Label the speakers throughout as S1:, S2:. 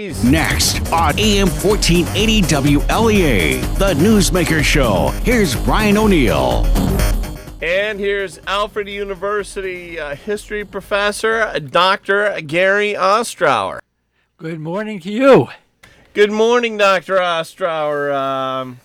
S1: Next on AM 1480 WLEA, the Newsmaker Show. Here's Brian O'Neill.
S2: And here's Alfred University history professor, Dr. Gary Ostrower.
S3: Good morning to you.
S2: Good morning, Dr. Ostrower.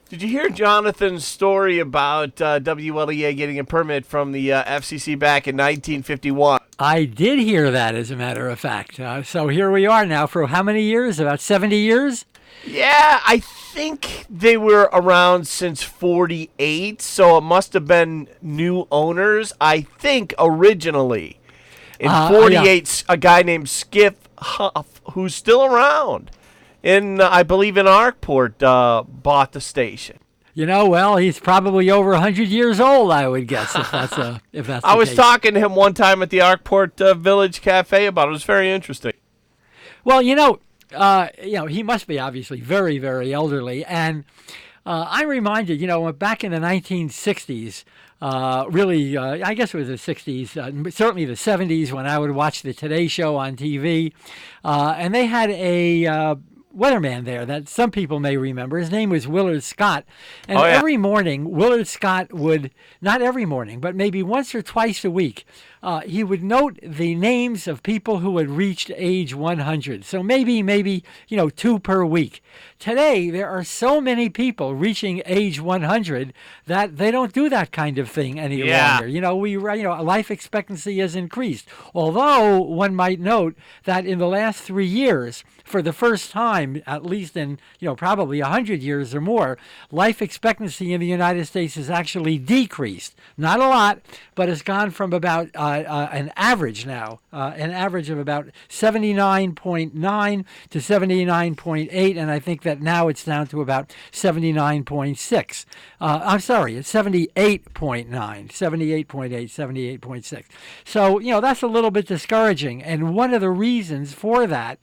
S2: Did you hear Jonathan's story about WLEA getting a permit from the FCC back in 1951?
S3: I did hear that, as a matter of fact. So here we are now for how many years? About 70 years?
S2: Yeah, I think they were around since 48, so it must have been new owners. I think originally in 48, a guy named Skip Huff, who's still around, I believe in Arkport, bought the station.
S3: You know, well, he's probably over 100 years old, I would guess, if that's
S2: I was
S3: case.
S2: talking to him one time at the Arkport Village Cafe about it. It was very interesting.
S3: Well, he must be obviously very, very elderly. And I'm reminded, back in the 1960s, I guess it was the 60s, certainly the 70s, when I would watch the Today Show on TV. And they had a weatherman there that some people may remember. His name was Willard Scott. And every morning, Willard Scott would, not every morning, but maybe once or twice a week, he would note the names of people who had reached age 100. So maybe 2 per week. Today, there are so many people reaching age 100 that they don't do that kind of thing any longer. Life expectancy has increased. Although one might note that in the last 3 years, for the first time, at least in probably 100 years or more, life expectancy in the United States has actually decreased. Not a lot, but it's gone from about an average now, an average of about 79.9 to 79.8, and I think that now it's down to about 79.6. I'm sorry, it's 78.9, 78.8, 78.6. So, that's a little bit discouraging, and one of the reasons for that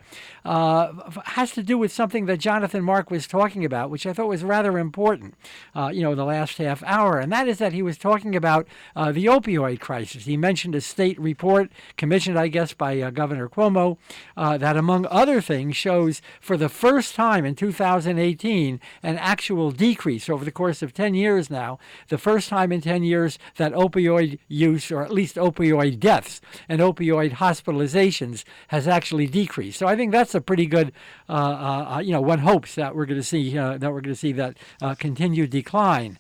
S3: has to do with something that Jonathan Mark was talking about, which I thought was rather important, in the last half hour, and that is that he was talking about the opioid crisis. He mentioned a state report commissioned, I guess, by Governor Cuomo that, among other things, shows for the first time in 2018 an actual decrease over the course of 10 years now, the first time in 10 years that opioid use, or at least opioid deaths and opioid hospitalizations, has actually decreased. So I think that's a pretty good, one hopes that we're going to see that continued decline.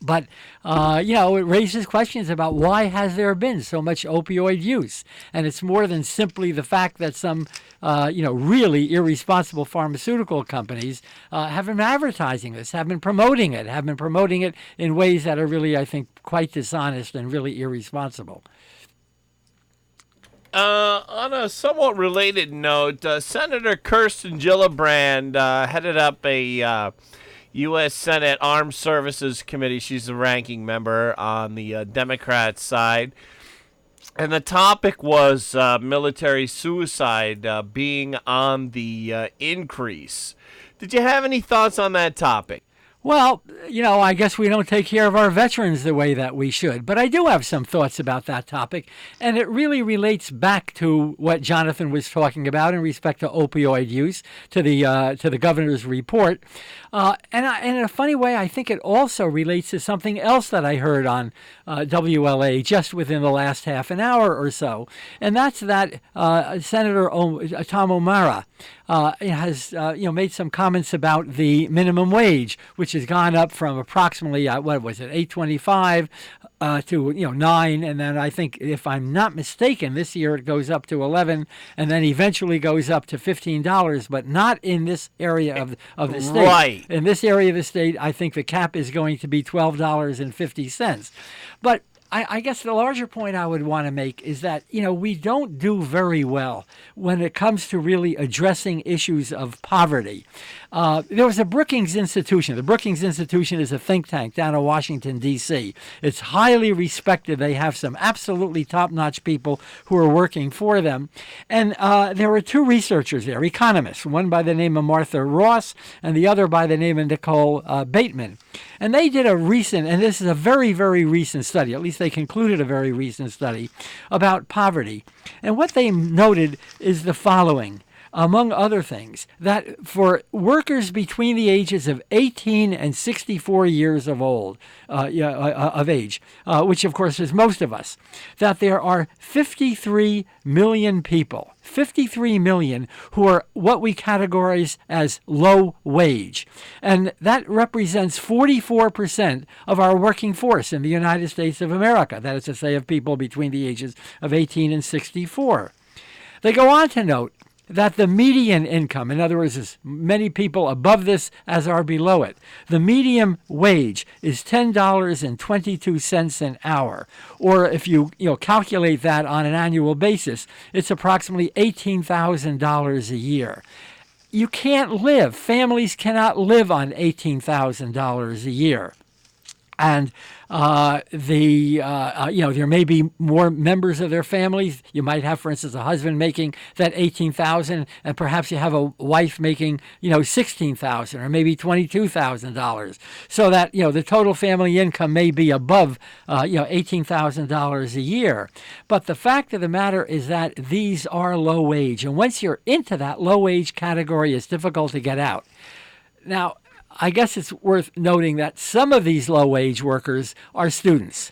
S3: But, it raises questions about why has there been so much opioid use? And it's more than simply the fact that some, really irresponsible pharmaceutical companies have been advertising this, have been promoting it in ways that are really, I think, quite dishonest and really irresponsible.
S2: On a somewhat related note, Senator Kirsten Gillibrand headed up a U.S. Senate Armed Services Committee. She's the ranking member on the Democrat side. And the topic was military suicide being on the increase. Did you have any thoughts on that topic?
S3: Well, I guess we don't take care of our veterans the way that we should. But I do have some thoughts about that topic, and it really relates back to what Jonathan was talking about in respect to opioid use, to the governor's report. And in a funny way, I think it also relates to something else that I heard on WLA just within the last half an hour or so, and that's that Senator Tom O'Mara has made some comments about the minimum wage, which has gone up from approximately $8.25 to 9, and then I think, if I'm not mistaken, this year it goes up to 11, and then eventually goes up to $15, but not in this area of the state.
S2: Right.
S3: In this area of the state, I think the cap is going to be $12.50. But I guess the larger point I would want to make is that, we don't do very well when it comes to really addressing issues of poverty. There was a Brookings Institution. The Brookings Institution is a think tank down in Washington, D.C. It's highly respected. They have some absolutely top-notch people who are working for them. And there were 2 researchers there, economists, one by the name of Martha Ross and the other by the name of Nicole Bateman. And they did a recent, and this is a very, very recent study, at least they concluded a very recent study, about poverty. And what they noted is the following. among other things, that for workers between the ages of 18 and 64 years of age, which of course is most of us, that there are 53 million people, 53 million, who are what we categorize as low wage. And that represents 44% of our working force in the United States of America. That is to say, of people between the ages of 18 and 64. They go on to note that the median income, in other words, as many people above this as are below it, the median wage is $10.22 an hour. Or if you calculate that on an annual basis, it's approximately $18,000 a year. You can't live. Families cannot live on $18,000 a year. And there may be more members of their families. You might have, for instance, a husband making that $18,000, and perhaps you have a wife making, $16,000 or maybe $22,000. So that the total family income may be above, $18,000 a year. But the fact of the matter is that these are low wage, and once you're into that low wage category, it's difficult to get out. Now, I guess it's worth noting that some of these low-wage workers are students.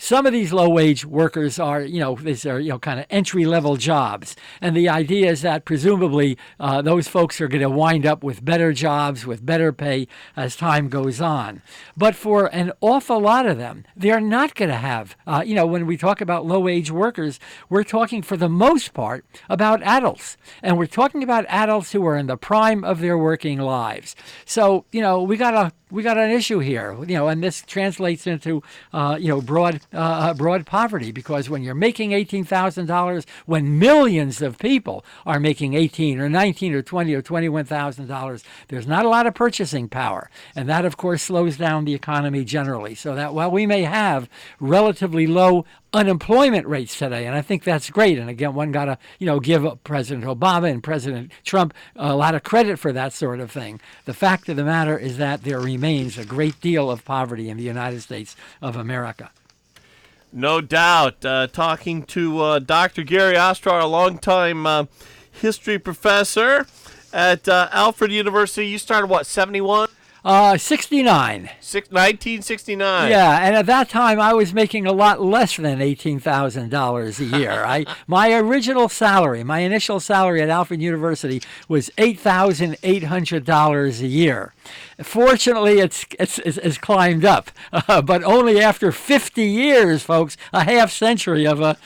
S3: Some of these low-wage workers are, these are, kind of entry-level jobs. And the idea is that presumably those folks are going to wind up with better jobs, with better pay as time goes on. But for an awful lot of them, they're not going to have, when we talk about low-wage workers, we're talking for the most part about adults. And we're talking about adults who are in the prime of their working lives. So, we got an issue here, and this translates into, broad poverty, because when you're making $18,000, when millions of people are making $18 or $19 or $20 or $21,000, there's not a lot of purchasing power, and that, of course, slows down the economy generally. So that while we may have relatively low unemployment rates today, and I think that's great. And again, one got to, give President Obama and President Trump a lot of credit for that sort of thing. The fact of the matter is that there remains a great deal of poverty in the United States of America.
S2: No doubt. Talking to Dr. Gary Ostrower, a longtime history professor at Alfred University. You started, 71?
S3: 69.
S2: 1969.
S3: Yeah, and at that time I was making a lot less than $18,000 a year. My original salary, my initial salary at Alfred University was $8,800 a year. Fortunately, it's climbed up, but only after 50 years, folks, a half century of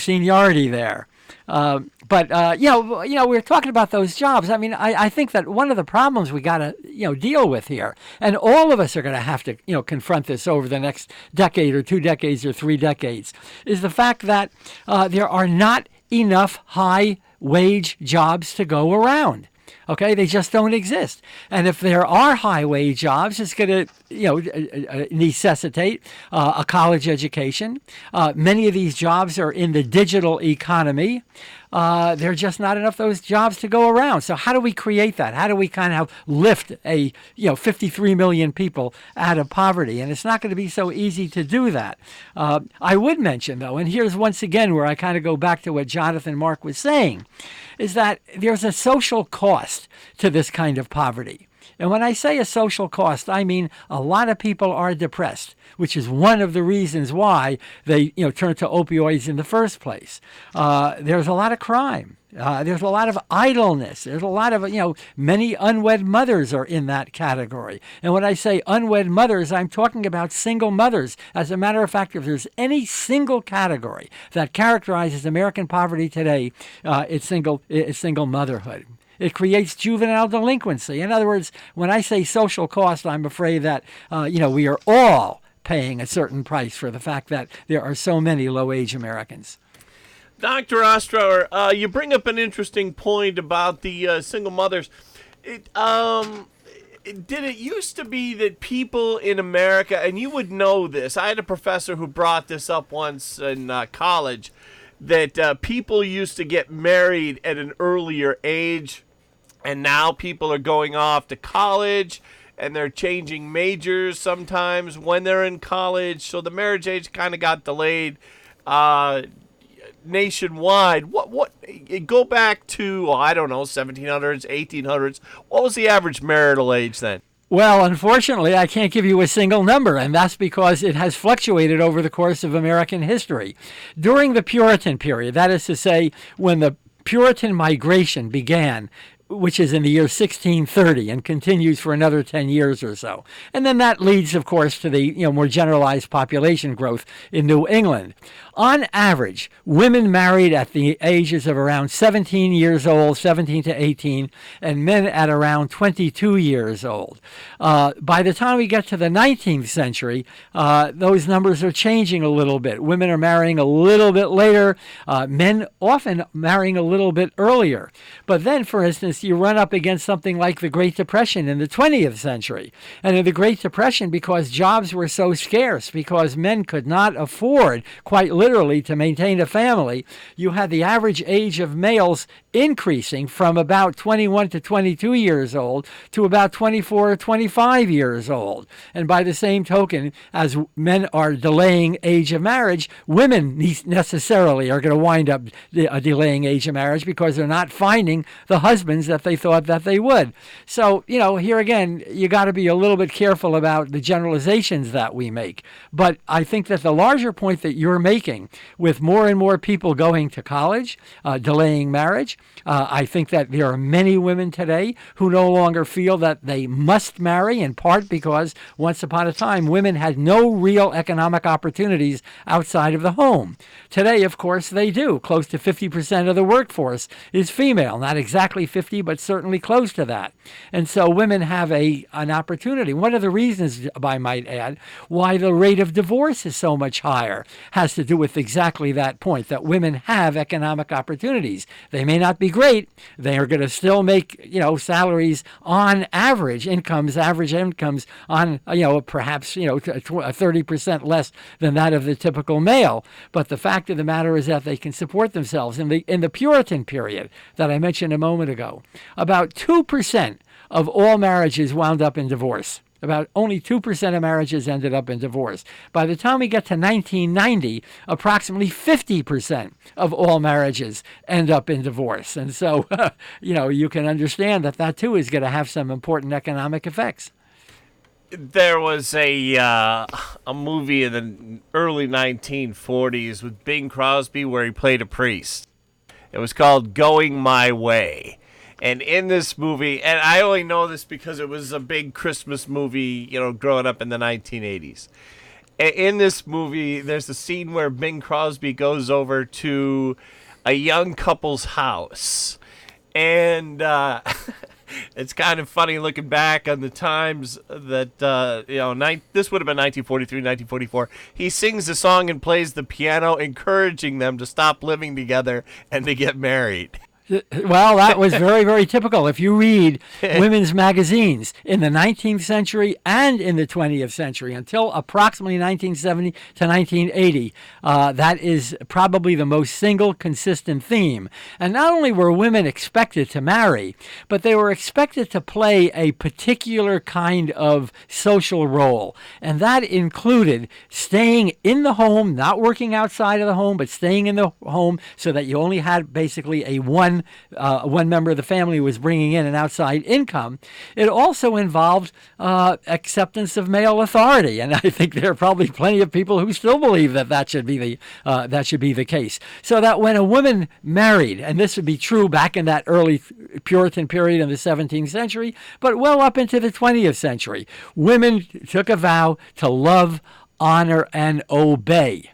S3: seniority there. But we're talking about those jobs. I mean, I think that one of the problems we got to, deal with here, and all of us are going to have to, confront this over the next decade or 2 decades or 3 decades, is the fact that there are not enough high-wage jobs to go around. Okay, they just don't exist. And if there are high-wage jobs, it's going to, necessitate a college education. Many of these jobs are in the digital economy. There are just not enough of those jobs to go around. So how do we create that? How do we kind of lift 53 million people out of poverty? And it's not going to be so easy to do that. I would mention, though, and here's once again where I kind of go back to what Jonathan Mark was saying, is that there's a social cost to this kind of poverty. And when I say a social cost, I mean a lot of people are depressed, which is one of the reasons why they turn to opioids in the first place. There's a lot of crime. There's a lot of idleness. There's a lot of, many unwed mothers are in that category. And when I say unwed mothers, I'm talking about single mothers. As a matter of fact, if there's any single category that characterizes American poverty today, it's single motherhood. It creates juvenile delinquency. In other words, when I say social cost, I'm afraid that, we are all paying a certain price for the fact that there are so many low-wage Americans.
S2: Dr. Ostrower, you bring up an interesting point about the single mothers. Did it used to be that people in America, and you would know this, I had a professor who brought this up once in college, that people used to get married at an earlier age, and now people are going off to college, and they're changing majors sometimes when they're in college, so the marriage age kind of got delayed. nationwide. What go back to, I don't know, 1700s, 1800s. What was the average marital age then?
S3: Well, unfortunately, I can't give you a single number, and that's because it has fluctuated over the course of American history. During the Puritan period, that is to say, when the Puritan migration began, which is in the year 1630 and continues for another 10 years or so. And then that leads, of course, to the more generalized population growth in New England. On average, women married at the ages of around 17 years old, 17 to 18, and men at around 22 years old. By the time we get to the 19th century, those numbers are changing a little bit. Women are marrying a little bit later, men often marrying a little bit earlier. But then, for instance, you run up against something like the Great Depression in the 20th century. And in the Great Depression, because jobs were so scarce, because men could not afford, quite literally, to maintain a family, you had the average age of males increasing from about 21 to 22 years old to about 24 or 25 years old. And by the same token, as men are delaying age of marriage, women necessarily are going to wind up delaying age of marriage because they're not finding the husbands that they thought that they would. So, here again, you got to be a little bit careful about the generalizations that we make. But I think that the larger point that you're making, with more and more people going to college, delaying marriage, I think that there are many women today who no longer feel that they must marry, in part because once upon a time, women had no real economic opportunities outside of the home. Today, of course, they do. Close to 50% of the workforce is female. Not exactly 50, but certainly close to that. And so women have an opportunity. One of the reasons, I might add, why the rate of divorce is so much higher has to do with exactly that point, that women have economic opportunities. They may not be great. They are going to still make, salaries on average incomes on, perhaps, 30% less than that of the typical male. But the fact of the matter is that they can support themselves. In the Puritan period that I mentioned a moment ago, about 2% of all marriages wound up in divorce. About only 2% of marriages ended up in divorce. By the time we get to 1990, approximately 50% of all marriages end up in divorce. And so, you can understand that too is going to have some important economic effects.
S2: There was a movie in the early 1940s with Bing Crosby where he played a priest. It was called Going My Way. And in this movie, and I only know this because it was a big Christmas movie, growing up in the 1980s. In this movie, there's a scene where Bing Crosby goes over to a young couple's house. And it's kind of funny looking back on the times that, this would have been 1943, 1944. He sings the song and plays the piano, encouraging them to stop living together and to get married.
S3: Well, that was very, very typical. If you read women's magazines in the 19th century and in the 20th century, until approximately 1970 to 1980, that is probably the most single consistent theme. And not only were women expected to marry, but they were expected to play a particular kind of social role. And that included staying in the home, not working outside of the home, but staying in the home so that you only had basically one member of the family was bringing in an outside income. It also involved acceptance of male authority, and I think there are probably plenty of people who still believe that should be the case. So that when a woman married, and this would be true back in that early Puritan period in the 17th century, but well up into the 20th century, women took a vow to love, honor, and obey.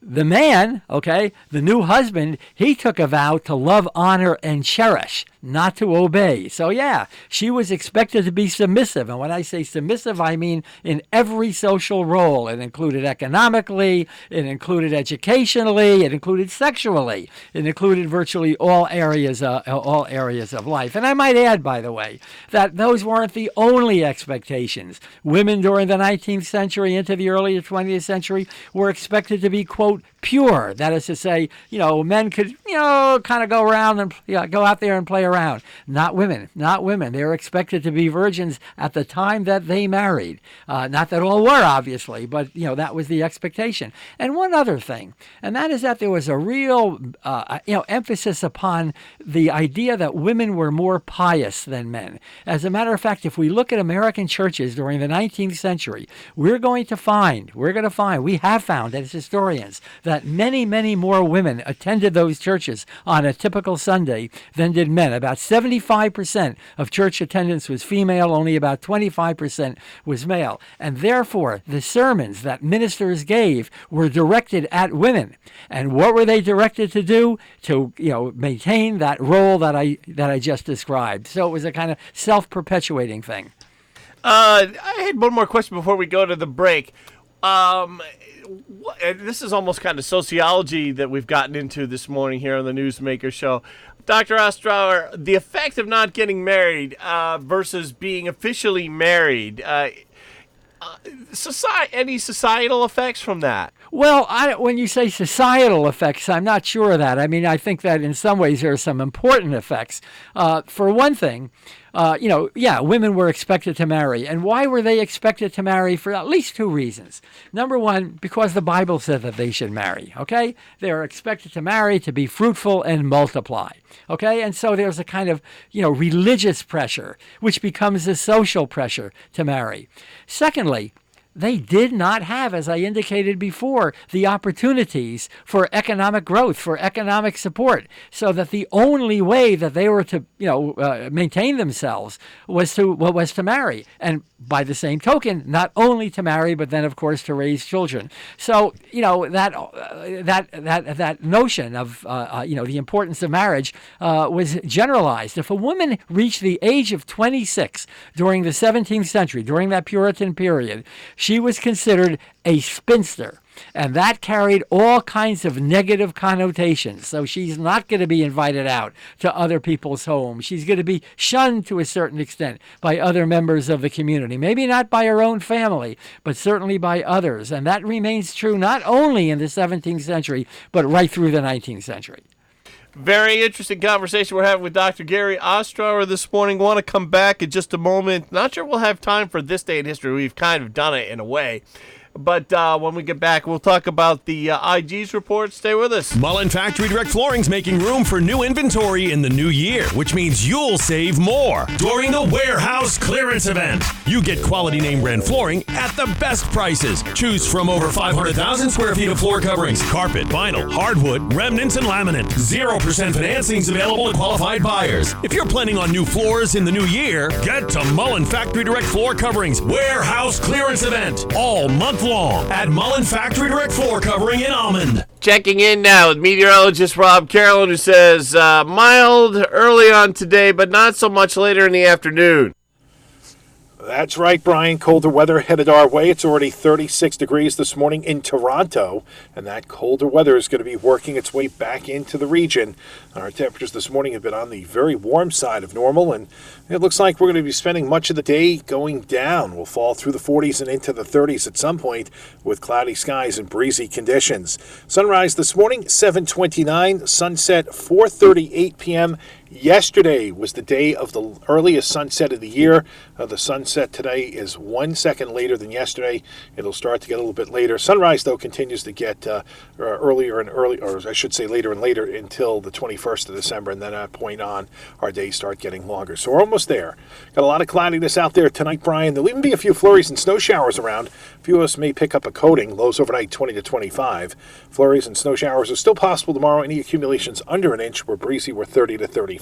S3: The man, the new husband, he took a vow to love, honor, and cherish, not to obey. So yeah, she was expected to be submissive. And when I say submissive, I mean in every social role. It included economically, it included educationally, it included sexually, it included virtually all areas of life. And I might add, by the way, that those weren't the only expectations. Women during the 19th century into the early 20th century were expected to be, quote, pure. That is to say, men could, kind of go around and go out there and play around. Not women. Not women. They were expected to be virgins at the time that they married. Not that all were, obviously, but, that was the expectation. And one other thing, and that is that there was a real, emphasis upon the idea that women were more pious than men. As a matter of fact, if we look at American churches during the 19th century, we have found as historians that many, many more women attended those churches on a typical Sunday than did men. About 75% of church attendance was female, only about 25% was male. And therefore, the sermons that ministers gave were directed at women. And what were they directed to do? To, maintain that role that I just described. So it was a kind of self-perpetuating thing.
S2: I had one more question before we go to the break. This is almost kind of sociology that we've gotten into this morning here on the Newsmaker show. Dr. Ostrower, the effect of not getting married versus being officially married, any societal effects from that?
S3: Well, when you say societal effects, I'm not sure of that. I mean, I think that in some ways there are some important effects. For one thing, women were expected to marry. And why were they expected to marry? For at least two reasons. Number one, because the Bible said that they should marry, okay? They are expected to marry, to be fruitful and multiply, okay? And so there's a kind of, religious pressure, which becomes a social pressure to marry. Secondly, they did not have, as I indicated before, the opportunities for economic growth, for economic support, so that the only way that they were to, maintain themselves was to marry, and by the same token, not only to marry, but then, of course, to raise children. So, that notion of, the importance of marriage was generalized. If a woman reached the age of 26 during the 17th century, during that Puritan period, she was considered a spinster. And that carried all kinds of negative connotations. So she's not going to be invited out to other people's homes. She's going to be shunned to a certain extent by other members of the community. Maybe not by her own family, but certainly by others. And that remains true not only in the 17th century, but right through the 19th century.
S2: Very interesting conversation we're having with Dr. Gary Ostrower this morning. Want to come back in just a moment. Not sure we'll have time for this day in history. We've kind of done it in a way. But when we get back, we'll talk about the IG's report. Stay with us.
S4: Mullen Factory Direct Flooring's making room for new inventory in the new year, which means you'll save more during the warehouse clearance event. You get quality name brand flooring at the best prices. Choose from over 500,000 square feet of floor coverings, carpet, vinyl, hardwood, remnants, and laminate. 0% financing's available to qualified buyers. If you're planning on new floors in the new year, get to Mullen Factory Direct Floor Coverings Warehouse Clearance Event all month long at Mullen Factory Direct Floor Covering in Almond.
S2: Checking in now with meteorologist Rob Carroll, who says mild early on today, but not so much later in the afternoon.
S5: That's right, Brian. Colder weather headed our way. It's already 36 degrees this morning in Toronto, and that colder weather is going to be working its way back into the region. Our temperatures this morning have been on the very warm side of normal, and it looks like we're going to be spending much of the day going down. We'll fall through the 40s and into the 30s at some point with cloudy skies and breezy conditions. Sunrise this morning, 7:29, sunset 4:38 p.m. Yesterday was the day of the earliest sunset of the year. The sunset today is 1 second later than yesterday. It'll start to get a little bit later. Sunrise, though, continues to get earlier and earlier, or I should say later and later until the 21st of December, and then at that point on, our days start getting longer. So we're almost there. Got a lot of cloudiness out there tonight, Brian. There'll even be a few flurries and snow showers around. A few of us may pick up a coating. Lows overnight 20 to 25. Flurries and snow showers are still possible tomorrow. Any accumulations under an inch. We're breezy. We're 30 to 35.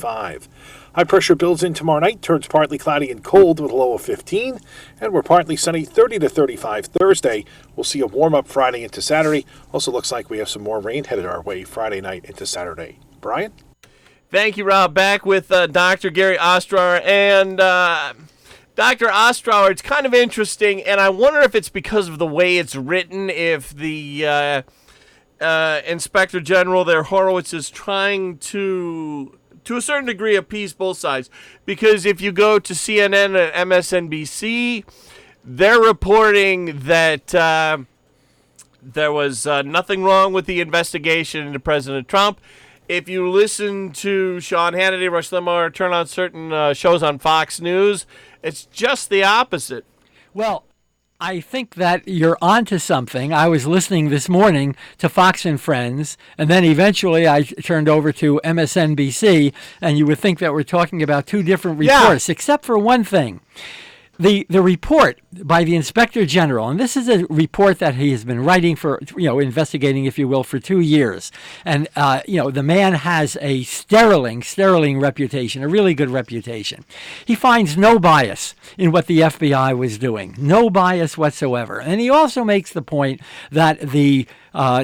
S5: High pressure builds in tomorrow night, turns partly cloudy and cold with a low of 15, and we're partly sunny 30 to 35 Thursday. We'll see a warm up Friday into Saturday. Also looks like we have some more rain headed our way Friday night into Saturday. Brian?
S2: Thank you, Rob. Back with Dr. Gary Ostrower. And Dr. Ostrower, it's kind of interesting, and I wonder if it's because of the way it's written, if the Inspector General there, Horowitz, is trying to a certain degree, appease both sides. Because if you go to CNN and MSNBC, they're reporting that there was nothing wrong with the investigation into President Trump. If you listen to Sean Hannity, Rush Limbaugh, turn on certain shows on Fox News, it's just the opposite.
S3: Well, I think that you're onto something. I was listening this morning to Fox and Friends, and then eventually I turned over to MSNBC, and you would think that we're talking about two different reports, except for one thing. The report by the Inspector General, and this is a report that he has been writing for, investigating, if you will, for 2 years. And, the man has a sterling reputation, a really good reputation. He finds no bias in what the FBI was doing, no bias whatsoever. And he also makes the point that the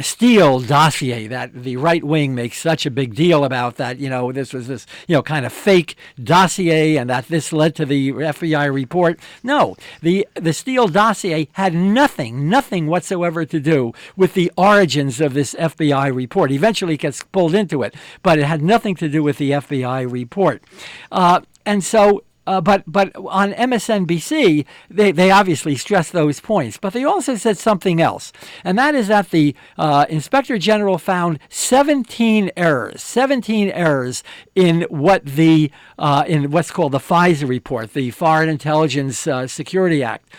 S3: Steele dossier, that the right wing makes such a big deal about, that, this was this, kind of fake dossier, and that this led to the FBI report. No, the Steele dossier had nothing whatsoever to do with the origins of this FBI report. Eventually it gets pulled into it, but it had nothing to do with the FBI report. And so but on MSNBC, they obviously stressed those points. But they also said something else, and that is that the Inspector General found 17 errors in what in what's called the FISA report, the Foreign Intelligence Security Act,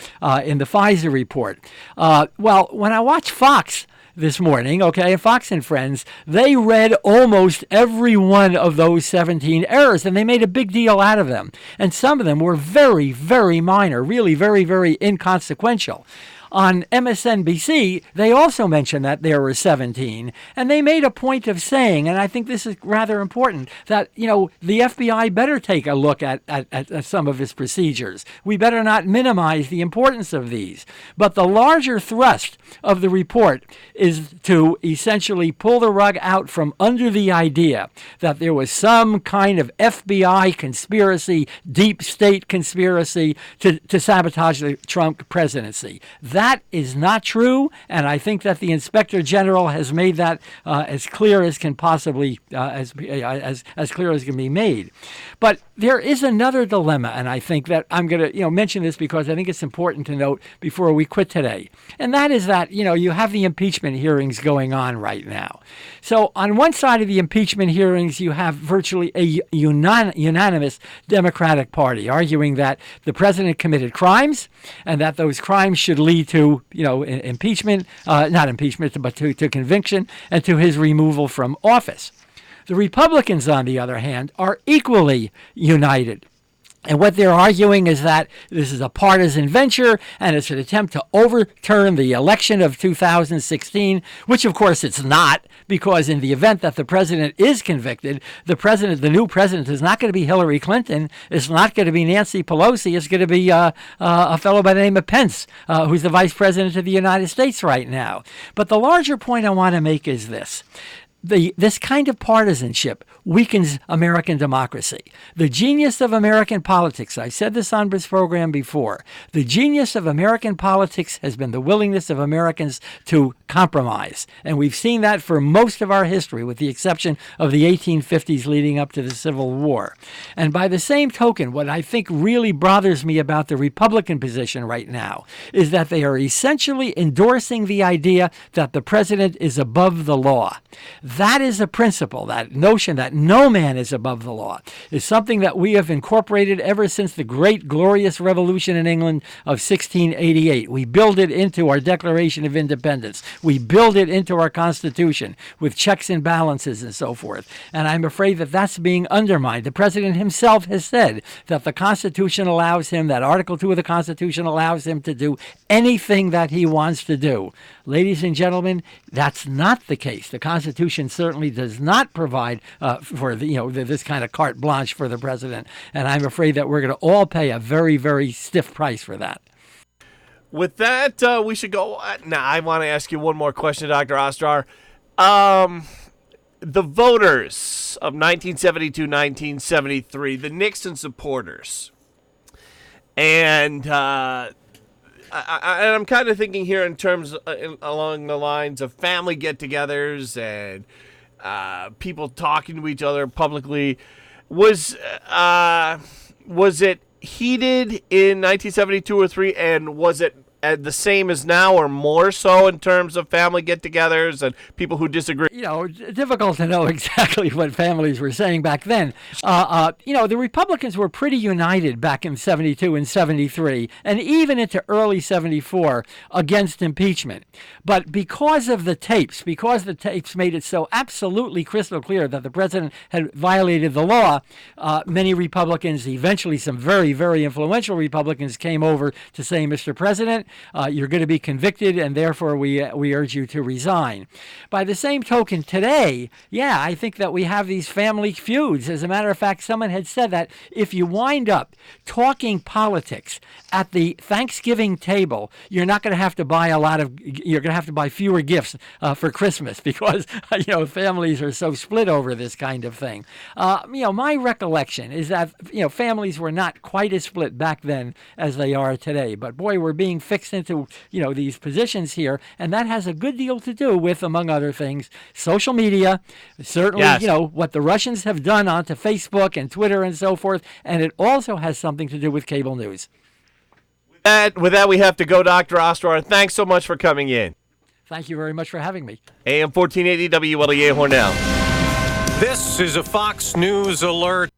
S3: in the FISA report. Well, when I watch Fox this morning, Fox and Friends, they read almost every one of those 17 errors, and they made a big deal out of them. And some of them were very, very minor, really very, very inconsequential. On MSNBC, they also mentioned that there were 17, and they made a point of saying, and I think this is rather important, that, the FBI better take a look at some of its procedures. We better not minimize the importance of these. But the larger thrust of the report is to essentially pull the rug out from under the idea that there was some kind of FBI conspiracy, deep state conspiracy to sabotage the Trump presidency. That is not true, and I think that the Inspector General has made that as clear as can possibly as clear as can be made. But there is another dilemma, and I think that I'm going to mention this because I think it's important to note before we quit today, and that is that you have the impeachment hearings going on right now. So on one side of the impeachment hearings, you have virtually a unanimous Democratic Party arguing that the president committed crimes and that those crimes should lead to impeachment, not impeachment, but to conviction and to his removal from office. The Republicans, on the other hand, are equally united. And what they're arguing is that this is a partisan venture and it's an attempt to overturn the election of 2016, which of course it's not, because in the event that the president is convicted, the new president is not going to be Hillary Clinton. It's not going to be Nancy Pelosi. It's going to be a fellow by the name of Pence, who's the vice president of the United States right now. But the larger point I want to make is this. This kind of partisanship weakens American democracy. The genius of American politics, I said this on this program before, the genius of American politics has been the willingness of Americans to compromise. And we've seen that for most of our history, with the exception of the 1850s leading up to the Civil War. And by the same token, what I think really bothers me about the Republican position right now is that they are essentially endorsing the idea that the president is above the law. That is a principle, that notion that no man is above the law, is something that we have incorporated ever since the great glorious revolution in England of 1688. We build it into our Declaration of Independence. We build it into our Constitution with checks and balances and so forth. And I'm afraid that that's being undermined. The president himself has said that the Constitution allows him, that Article 2 of the Constitution allows him to do anything that he wants to do. Ladies and gentlemen, that's not the case. The Constitution certainly does not provide for this kind of carte blanche for the president, and I'm afraid that we're going to all pay a very, very stiff price for that.
S2: With that, we should go. Now, I want to ask you one more question, Dr. Ostrower. The voters of 1972, 1973, the Nixon supporters, and I'm kind of thinking here in terms along the lines of family get-togethers and people talking to each other publicly. Was it heated in 1972 or 3, and was it the same as now, or more so in terms of family get-togethers and people who disagree?
S3: Difficult to know exactly what families were saying back then. The Republicans were pretty united back in 72 and 73, and even into early 74 against impeachment. But because the tapes made it so absolutely crystal clear that the president had violated the law, many Republicans, eventually some very, very influential Republicans, came over to say, Mr. President, you're going to be convicted, and therefore we urge you to resign. By the same token, today, I think that we have these family feuds. As a matter of fact, someone had said that if you wind up talking politics at the Thanksgiving table, you're not going to have to buy you're going to have to buy fewer gifts for Christmas because, families are so split over this kind of thing. My recollection is that, families were not quite as split back then as they are today. But boy, we're being fixed into, these positions here, and that has a good deal to do with, among other things, social media, certainly,
S2: Yes.
S3: What the Russians have done onto Facebook and Twitter and so forth, and it also has something to do with cable news.
S2: With that, we have to go, Dr. Ostrower. Thanks so much for coming in.
S3: Thank you very much for having me.
S2: AM 1480 WLEA Hornell.
S6: This is a Fox News alert.